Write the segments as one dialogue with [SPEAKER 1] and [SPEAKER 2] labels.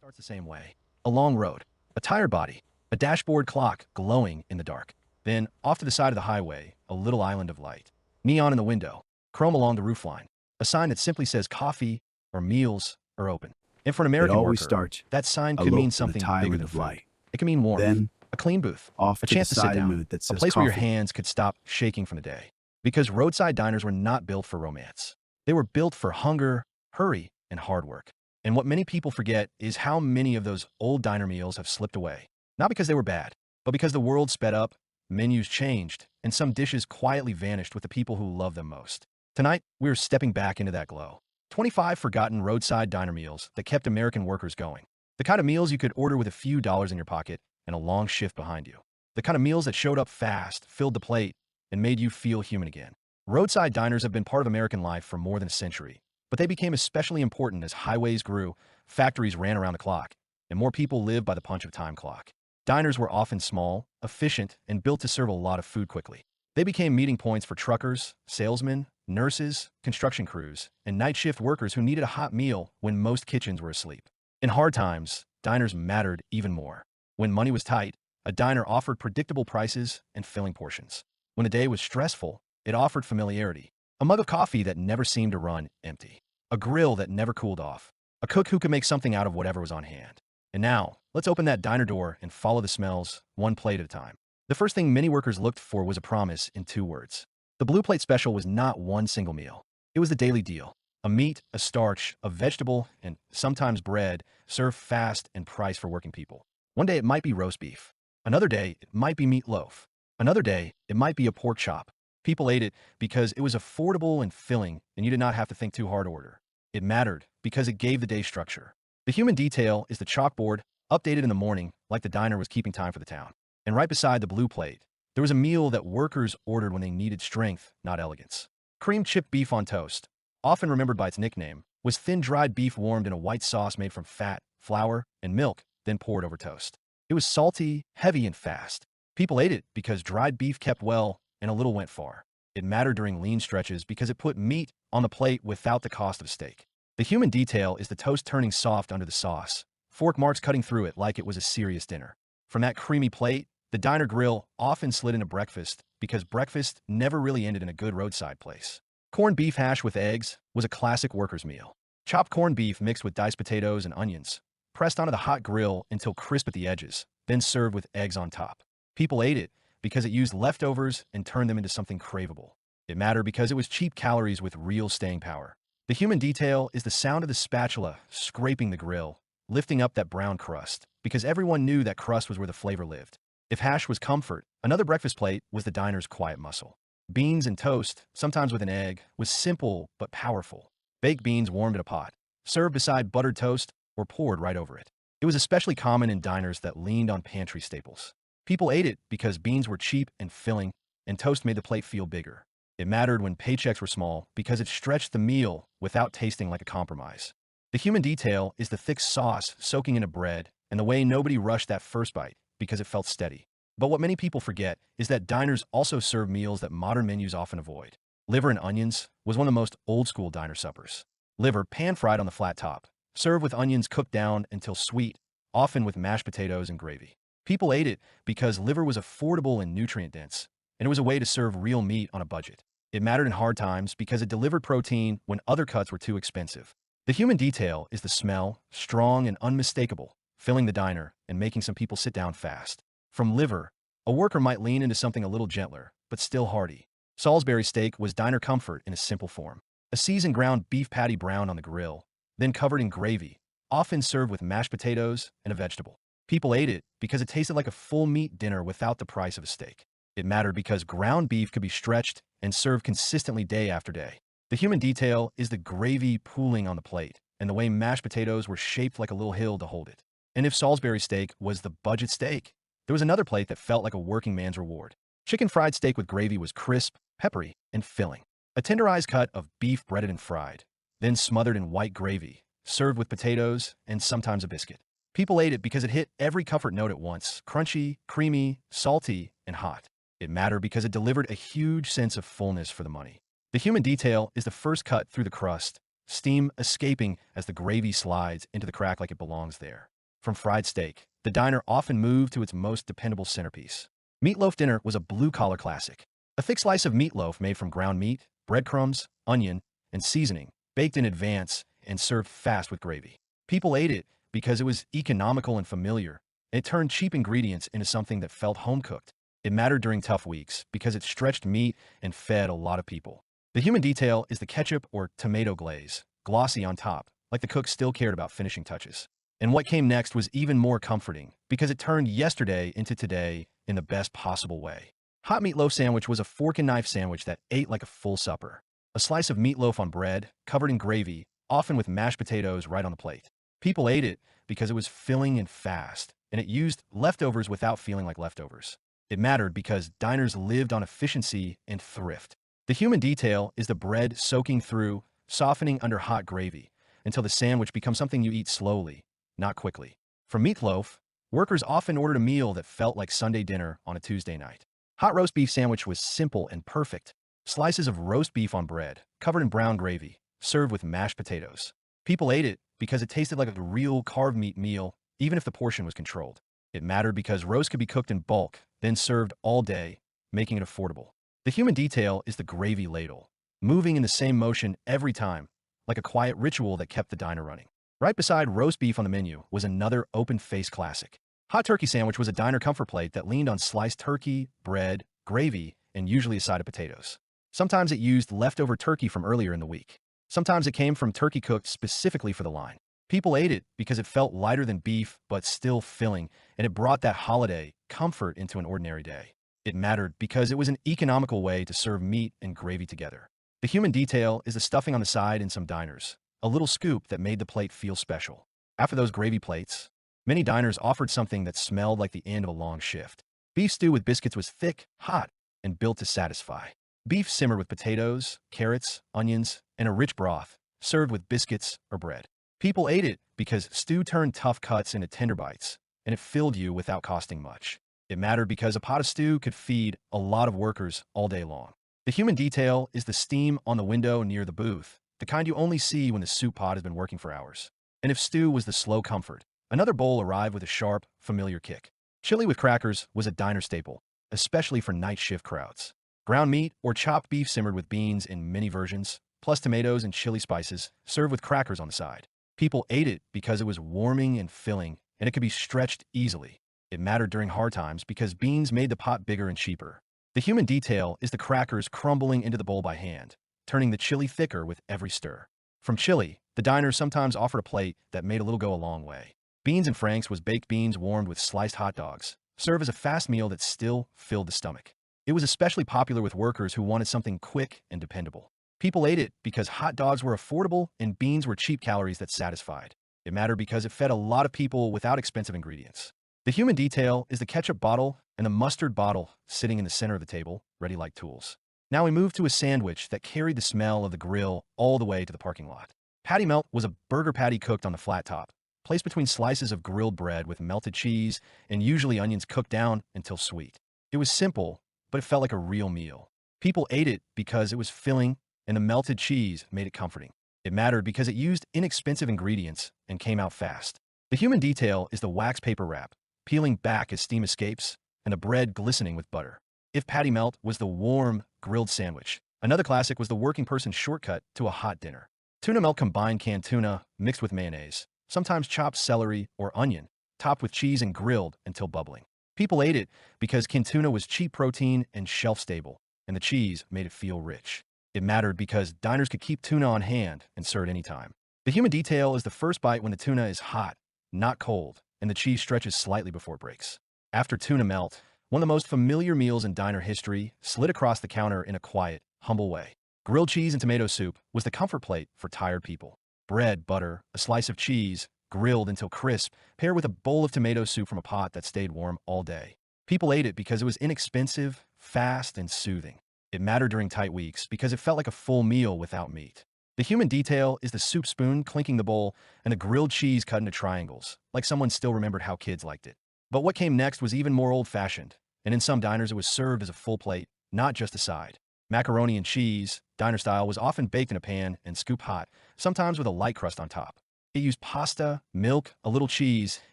[SPEAKER 1] Starts the same way. A long road, a tired body, a dashboard clock glowing in the dark. Then, off to the side of the highway, a little island of light. Neon in the window, chrome along the roofline, a sign that simply says coffee or meals are open. And for an
[SPEAKER 2] It
[SPEAKER 1] American
[SPEAKER 2] always
[SPEAKER 1] worker,
[SPEAKER 2] starts
[SPEAKER 1] that sign
[SPEAKER 2] a
[SPEAKER 1] could mean
[SPEAKER 2] look to the
[SPEAKER 1] something bigger
[SPEAKER 2] island
[SPEAKER 1] than
[SPEAKER 2] of
[SPEAKER 1] food.
[SPEAKER 2] light.
[SPEAKER 1] It can mean warmth,
[SPEAKER 2] Then,
[SPEAKER 1] a clean booth,
[SPEAKER 2] off
[SPEAKER 1] a
[SPEAKER 2] to the
[SPEAKER 1] chance to sit
[SPEAKER 2] side
[SPEAKER 1] down,
[SPEAKER 2] mood that
[SPEAKER 1] a
[SPEAKER 2] says
[SPEAKER 1] place where your
[SPEAKER 2] coffee.
[SPEAKER 1] hands could stop shaking from the day. Because roadside diners were not built for romance. They were built for hunger, hurry, and hard work. And what many people forget is how many of those old diner meals have slipped away. Not because they were bad, but because the world sped up, menus changed, and some dishes quietly vanished with the people who love them most. Tonight, we're stepping back into that glow. 25 forgotten roadside diner meals that kept American workers going. The kind of meals you could order with a few dollars in your pocket and a long shift behind you. The kind of meals that showed up fast, filled the plate, and made you feel human again. Roadside diners have been part of American life for more than a century, but they became especially important as highways grew, factories ran around the clock, and more people lived by the punch of time clock. Diners were often small, efficient, and built to serve a lot of food quickly. They became meeting points for truckers, salesmen, nurses, construction crews, and night shift workers who needed a hot meal when most kitchens were asleep. In hard times, diners mattered even more. When money was tight, a diner offered predictable prices and filling portions. When the day was stressful, it offered familiarity. A mug of coffee that never seemed to run empty. A grill that never cooled off. A cook who could make something out of whatever was on hand. And now, let's open that diner door and follow the smells, one plate at a time. The first thing many workers looked for was a promise in 2 words. The Blue Plate Special was not one single meal. It was the daily deal. A meat, a starch, a vegetable, and sometimes bread, served fast and priced for working people. One day it might be roast beef. Another day it might be meatloaf. Another day it might be a pork chop. People ate it because it was affordable and filling, and you did not have to think too hard to order. It mattered because it gave the day structure. The human detail is the chalkboard, updated in the morning, like the diner was keeping time for the town. And right beside the blue plate, there was a meal that workers ordered when they needed strength, not elegance. Cream chip beef on toast, often remembered by its nickname, was thin dried beef warmed in a white sauce made from fat, flour, and milk, then poured over toast. It was salty, heavy, and fast. People ate it because dried beef kept well and a little went far. It mattered during lean stretches because it put meat on the plate without the cost of steak. The human detail is the toast turning soft under the sauce, fork marks cutting through it like it was a serious dinner. From that creamy plate, the diner grill often slid into breakfast because breakfast never really ended in a good roadside place. Corned beef hash with eggs was a classic worker's meal. Chopped corned beef mixed with diced potatoes and onions, pressed onto the hot grill until crisp at the edges, then served with eggs on top. People ate it because it used leftovers and turned them into something craveable. It mattered because it was cheap calories with real staying power. The human detail is the sound of the spatula scraping the grill, lifting up that brown crust, because everyone knew that crust was where the flavor lived. If hash was comfort, another breakfast plate was the diner's quiet muscle. Beans and toast, sometimes with an egg, was simple but powerful. Baked beans warmed in a pot, served beside buttered toast, or poured right over it. It was especially common in diners that leaned on pantry staples. People ate it because beans were cheap and filling, and toast made the plate feel bigger. It mattered when paychecks were small because it stretched the meal without tasting like a compromise. The human detail is the thick sauce soaking into bread and the way nobody rushed that first bite because it felt steady. But what many people forget is that diners also serve meals that modern menus often avoid. Liver and onions was one of the most old-school diner suppers. Liver pan-fried on the flat top, served with onions cooked down until sweet, often with mashed potatoes and gravy. People ate it because liver was affordable and nutrient-dense, and it was a way to serve real meat on a budget. It mattered in hard times because it delivered protein when other cuts were too expensive. The human detail is the smell, strong and unmistakable, filling the diner and making some people sit down fast. From liver, a worker might lean into something a little gentler, but still hearty. Salisbury steak was diner comfort in a simple form. A seasoned ground beef patty browned on the grill, then covered in gravy, often served with mashed potatoes and a vegetable. People ate it because it tasted like a full meat dinner without the price of a steak. It mattered because ground beef could be stretched and served consistently day after day. The human detail is the gravy pooling on the plate and the way mashed potatoes were shaped like a little hill to hold it. And if Salisbury steak was the budget steak, there was another plate that felt like a working man's reward. Chicken fried steak with gravy was crisp, peppery, and filling. A tenderized cut of beef breaded and fried, then smothered in white gravy, served with potatoes and sometimes a biscuit. People ate it because it hit every comfort note at once, crunchy, creamy, salty, and hot. It mattered because it delivered a huge sense of fullness for the money. The human detail is the first cut through the crust, steam escaping as the gravy slides into the crack like it belongs there. From fried steak, the diner often moved to its most dependable centerpiece. Meatloaf dinner was a blue-collar classic. A thick slice of meatloaf made from ground meat, breadcrumbs, onion, and seasoning, baked in advance and served fast with gravy. People ate it because it was economical and familiar. It turned cheap ingredients into something that felt home-cooked. It mattered during tough weeks because it stretched meat and fed a lot of people. The human detail is the ketchup or tomato glaze, glossy on top, like the cook still cared about finishing touches. And what came next was even more comforting because it turned yesterday into today in the best possible way. Hot meatloaf sandwich was a fork and knife sandwich that ate like a full supper. A slice of meatloaf on bread, covered in gravy, often with mashed potatoes right on the plate. People ate it because it was filling and fast, and it used leftovers without feeling like leftovers. It mattered because diners lived on efficiency and thrift. The human detail is the bread soaking through, softening under hot gravy, until the sandwich becomes something you eat slowly, not quickly. For meatloaf, workers often ordered a meal that felt like Sunday dinner on a Tuesday night. Hot roast beef sandwich was simple and perfect. Slices of roast beef on bread, covered in brown gravy, served with mashed potatoes. People ate it because it tasted like a real carved meat meal, even if the portion was controlled. It mattered because roast could be cooked in bulk, then served all day, making it affordable. The human detail is the gravy ladle, moving in the same motion every time, like a quiet ritual that kept the diner running. Right beside roast beef on the menu was another open-faced classic. Hot turkey sandwich was a diner comfort plate that leaned on sliced turkey, bread, gravy, and usually a side of potatoes. Sometimes it used leftover turkey from earlier in the week. Sometimes it came from turkey cooked specifically for the line. People ate it because it felt lighter than beef, but still filling, and it brought that holiday comfort into an ordinary day. It mattered because it was an economical way to serve meat and gravy together. The human detail is the stuffing on the side in some diners, a little scoop that made the plate feel special. After those gravy plates, many diners offered something that smelled like the end of a long shift. Beef stew with biscuits was thick, hot, and built to satisfy. Beef simmered with potatoes, carrots, onions, and a rich broth, served with biscuits or bread. People ate it because stew turned tough cuts into tender bites, and it filled you without costing much. It mattered because a pot of stew could feed a lot of workers all day long. The human detail is the steam on the window near the booth, the kind you only see when the soup pot has been working for hours. And if stew was the slow comfort, another bowl arrived with a sharp, familiar kick. Chili with crackers was a diner staple, especially for night shift crowds. Ground meat or chopped beef simmered with beans in many versions, plus tomatoes and chili spices, served with crackers on the side. People ate it because it was warming and filling, and it could be stretched easily. It mattered during hard times because beans made the pot bigger and cheaper. The human detail is the crackers crumbling into the bowl by hand, turning the chili thicker with every stir. From chili, the diners sometimes offered a plate that made a little go a long way. Beans and Franks was baked beans warmed with sliced hot dogs, served as a fast meal that still filled the stomach. It was especially popular with workers who wanted something quick and dependable. People ate it because hot dogs were affordable and beans were cheap calories that satisfied. It mattered because it fed a lot of people without expensive ingredients. The human detail is the ketchup bottle and the mustard bottle sitting in the center of the table, ready like tools. Now we move to a sandwich that carried the smell of the grill all the way to the parking lot. Patty melt was a burger patty cooked on the flat top, placed between slices of grilled bread with melted cheese and usually onions cooked down until sweet. It was simple, but it felt like a real meal. People ate it because it was filling, and the melted cheese made it comforting. It mattered because it used inexpensive ingredients and came out fast. The human detail is the wax paper wrap, peeling back as steam escapes, and the bread glistening with butter. If patty melt was the warm, grilled sandwich, another classic was the working person's shortcut to a hot dinner. Tuna melt combined canned tuna, mixed with mayonnaise, sometimes chopped celery or onion, topped with cheese and grilled until bubbling. People ate it because canned tuna was cheap protein and shelf-stable, and the cheese made it feel rich. It mattered because diners could keep tuna on hand and serve it anytime. The human detail is the first bite when the tuna is hot, not cold, and the cheese stretches slightly before it breaks. After tuna melt, one of the most familiar meals in diner history slid across the counter in a quiet, humble way. Grilled cheese and tomato soup was the comfort plate for tired people. Bread, butter, a slice of cheese, grilled until crisp, paired with a bowl of tomato soup from a pot that stayed warm all day. People ate it because it was inexpensive, fast, and soothing. It mattered during tight weeks because it felt like a full meal without meat. The human detail is the soup spoon clinking the bowl and the grilled cheese cut into triangles, like someone still remembered how kids liked it. But what came next was even more old-fashioned, and in some diners it was served as a full plate, not just a side. Macaroni and cheese, diner style, was often baked in a pan and scooped hot, sometimes with a light crust on top. It used pasta, milk, a little cheese,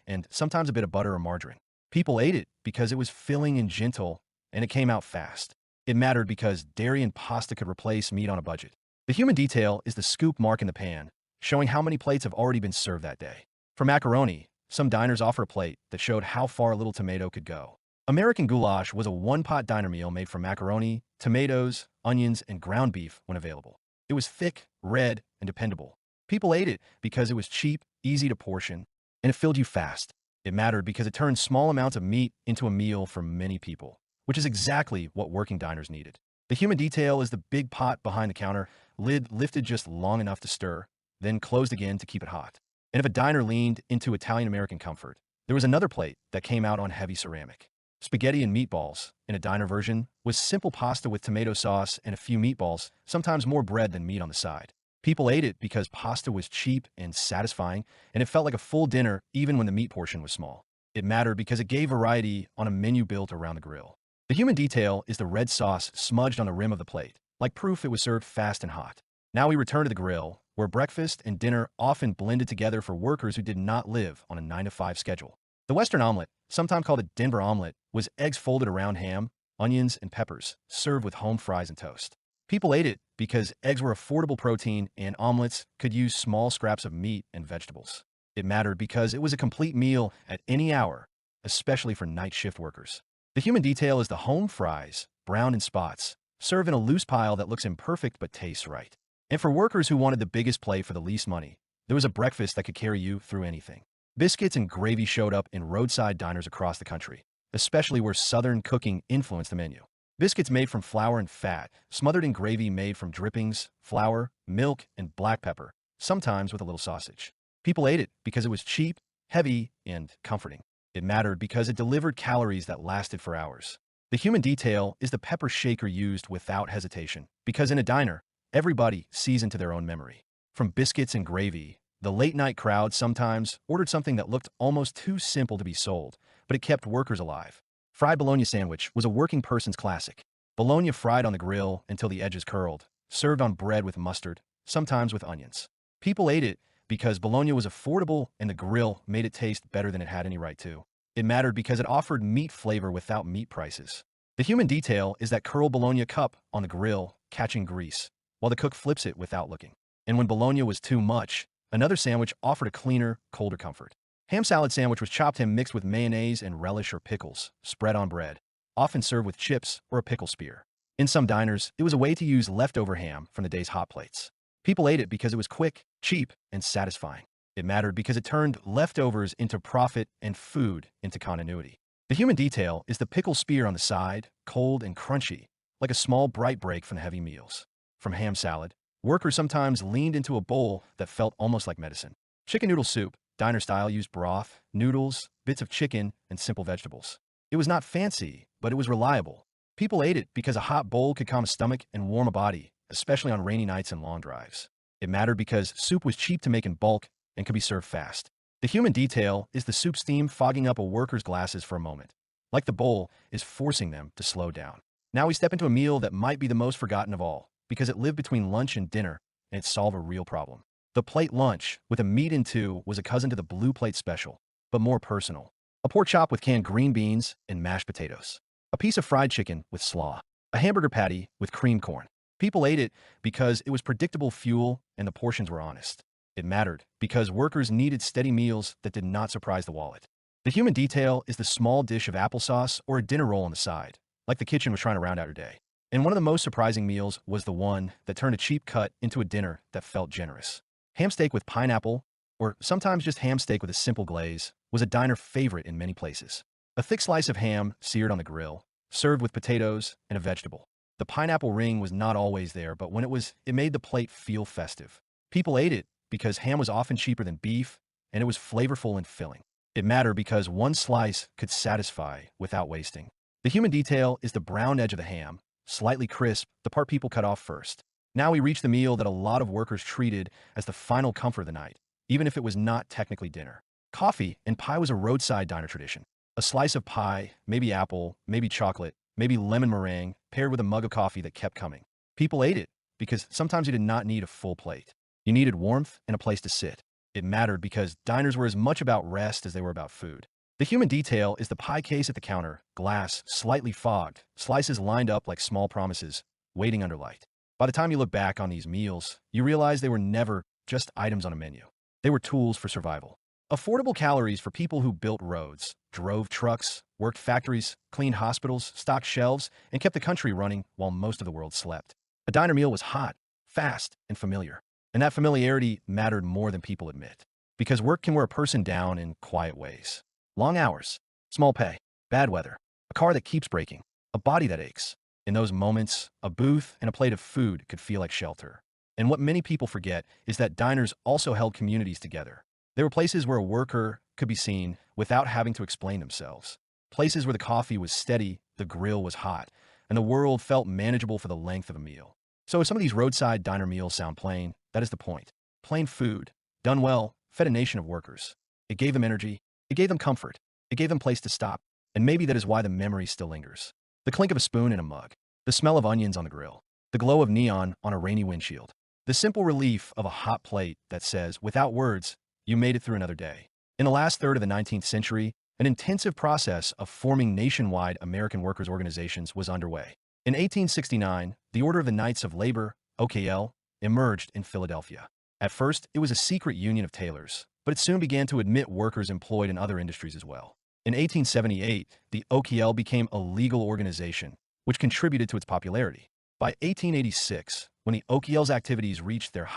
[SPEAKER 1] and sometimes a bit of butter or margarine. People ate it because it was filling and gentle, and it came out fast. It mattered because dairy and pasta could replace meat on a budget. The human detail is the scoop mark in the pan, showing how many plates have already been served that day. For macaroni, some diners offer a plate that showed how far a little tomato could go. American goulash was a one-pot diner meal made from macaroni, tomatoes, onions, and ground beef when available. It was thick, red, and dependable. People ate it because it was cheap, easy to portion, and it filled you fast. It mattered because it turned small amounts of meat into a meal for many people, which is exactly what working diners needed. The human detail is the big pot behind the counter, lid lifted just long enough to stir, then closed again to keep it hot. And if a diner leaned into Italian-American comfort, there was another plate that came out on heavy ceramic. Spaghetti and meatballs, in a diner version, was simple pasta with tomato sauce and a few meatballs, sometimes more bread than meat on the side. People ate it because pasta was cheap and satisfying, and it felt like a full dinner even when the meat portion was small. It mattered because it gave variety on a menu built around the grill. The human detail is the red sauce smudged on the rim of the plate, like proof it was served fast and hot. Now we return to the grill, where breakfast and dinner often blended together for workers who did not live on a 9-to-5 schedule. The Western omelet, sometimes called a Denver omelet, was eggs folded around ham, onions, and peppers, served with home fries and toast. People ate it because eggs were affordable protein and omelets could use small scraps of meat and vegetables. It mattered because it was a complete meal at any hour, especially for night shift workers. The human detail is the home fries, brown in spots, served in a loose pile that looks imperfect but tastes right. And for workers who wanted the biggest plate for the least money, there was a breakfast that could carry you through anything. Biscuits and gravy showed up in roadside diners across the country, especially where Southern cooking influenced the menu. Biscuits made from flour and fat, smothered in gravy made from drippings, flour, milk, and black pepper, sometimes with a little sausage. People ate it because it was cheap, heavy, and comforting. It mattered because it delivered calories that lasted for hours. The human detail is the pepper shaker used without hesitation, because in a diner, everybody seasoned to their own memory. From biscuits and gravy, the late-night crowd sometimes ordered something that looked almost too simple to be sold, but it kept workers alive. Fried bologna sandwich was a working person's classic. Bologna fried on the grill until the edges curled, served on bread with mustard, sometimes with onions. People ate it because bologna was affordable and the grill made it taste better than it had any right to. It mattered because it offered meat flavor without meat prices. The human detail is that curled bologna cup on the grill, catching grease, while the cook flips it without looking. And when bologna was too much, another sandwich offered a cleaner, colder comfort. Ham salad sandwich was chopped ham mixed with mayonnaise and relish or pickles, spread on bread, often served with chips or a pickle spear. In some diners, it was a way to use leftover ham from the day's hot plates. People ate it because it was quick, cheap, and satisfying. It mattered because it turned leftovers into profit and food into continuity. The human detail is the pickle spear on the side, cold and crunchy, like a small bright break from the heavy meals. From ham salad, workers sometimes leaned into a bowl that felt almost like medicine. Chicken noodle soup, diner style, used broth, noodles, bits of chicken, and simple vegetables. It was not fancy, but it was reliable. People ate it because a hot bowl could calm a stomach and warm a body, especially on rainy nights and long drives. It mattered because soup was cheap to make in bulk and could be served fast. The human detail is the soup steam fogging up a worker's glasses for a moment, like the bowl is forcing them to slow down. Now we step into a meal that might be the most forgotten of all, because it lived between lunch and dinner, and it solved a real problem. The plate lunch, with a meat in two, was a cousin to the blue plate special, but more personal. A pork chop with canned green beans and mashed potatoes. A piece of fried chicken with slaw. A hamburger patty with creamed corn. People ate it because it was predictable fuel and the portions were honest. It mattered because workers needed steady meals that did not surprise the wallet. The human detail is the small dish of applesauce or a dinner roll on the side, like the kitchen was trying to round out your day. And one of the most surprising meals was the one that turned a cheap cut into a dinner that felt generous. Ham steak with pineapple, or sometimes just ham steak with a simple glaze, was a diner favorite in many places. A thick slice of ham seared on the grill, served with potatoes and a vegetable. The pineapple ring was not always there, but when it made the plate feel festive. People ate it because ham was often cheaper than beef, and it was flavorful and filling. It mattered because one slice could satisfy without wasting. The human detail is the brown edge of the ham, slightly crisp, the part people cut off first. Now we reach the meal that a lot of workers treated as the final comfort of the night, even if it was not technically dinner. Coffee and pie was a roadside diner tradition. A slice of pie, maybe apple, maybe chocolate, maybe lemon meringue, paired with a mug of coffee that kept coming. People ate it because sometimes you did not need a full plate. You needed warmth and a place to sit. It mattered because diners were as much about rest as they were about food. The human detail is the pie case at the counter, glass, slightly fogged, slices lined up like small promises, waiting under light. By the time you look back on these meals, you realize they were never just items on a menu. They were tools for survival. Affordable calories for people who built roads, drove trucks, worked factories, cleaned hospitals, stocked shelves, and kept the country running while most of the world slept. A diner meal was hot, fast, and familiar. And that familiarity mattered more than people admit. Because work can wear a person down in quiet ways. Long hours, small pay, bad weather, a car that keeps breaking, a body that aches. In those moments, a booth and a plate of food could feel like shelter. And what many people forget is that diners also held communities together. They were places where a worker could be seen without having to explain themselves. Places where the coffee was steady, the grill was hot, and the world felt manageable for the length of a meal. So if some of these roadside diner meals sound plain, that is the point. Plain food, done well, fed a nation of workers. It gave them energy, it gave them comfort, it gave them place to stop, and maybe that is why the memory still lingers. The clink of a spoon in a mug, the smell of onions on the grill, the glow of neon on a rainy windshield, the simple relief of a hot plate that says, without words, you made it through another day. In the last third of the 19th century, an intensive process of forming nationwide American workers' organizations was underway. In 1869, the Order of the Knights of Labor, OKL, emerged in Philadelphia. At first, it was a secret union of tailors, but it soon began to admit workers employed in other industries as well. In 1878, the OKL became a legal organization, which contributed to its popularity. By 1886, when the OKL's activities reached their height,